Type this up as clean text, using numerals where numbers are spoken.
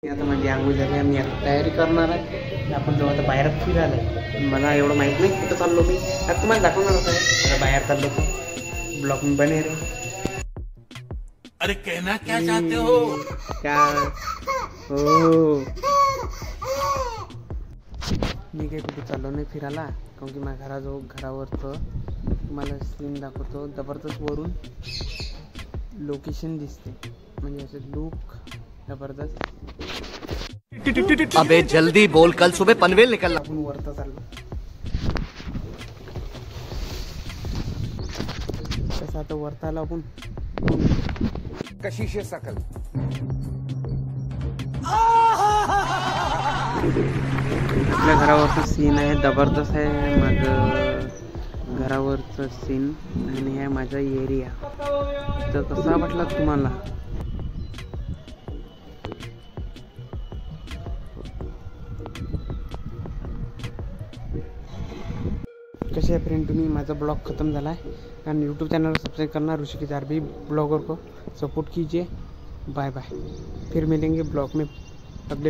आता माझी आंघोळ झाली, मी आता तयारी करणार आहे. आपण जेव्हा आता बाहेर फिरायला आहे, मला एवढं माहीत नाही कुठं चाललो मी. आता तुम्हाला दाखवणारच आहे आता बाहेर चाललो तर ब्लॉग में बने रहे. अरे कहना क्या चाहते हो? क्या हो, मी काही कुठे चाललो नाही फिरायला, कारण की माझ्या घरावरचं तुम्हाला सीन दाखवतो. जबरदस्त वरून लोकेशन दिसते, म्हणजे असं लुक जबरदस्त. अबे जल्दी बोल, कल सुबह पनवेल निकलना. आपण वरता चाललो, तसं आता वरता आलो आपण. कशिश सकल आपल्या घरावरचं सीन आहे, जबरदस्त आहे. माझं घरावरचं सीन आणि आहे माझा एरिया. तर कसा वाटला तुम्हाला? कसे आहे फ्रेंड तुम्ही? माझा ब्लॉग ख़त्म झाला है, कारण यूट्यूब चैनल को सब्सक्राइब करना, ऋषिकेश आरबी ब्लॉगर को सपोर्ट कीजिए. बाय बाय, फिर मिलेंगे ब्लॉग में अगले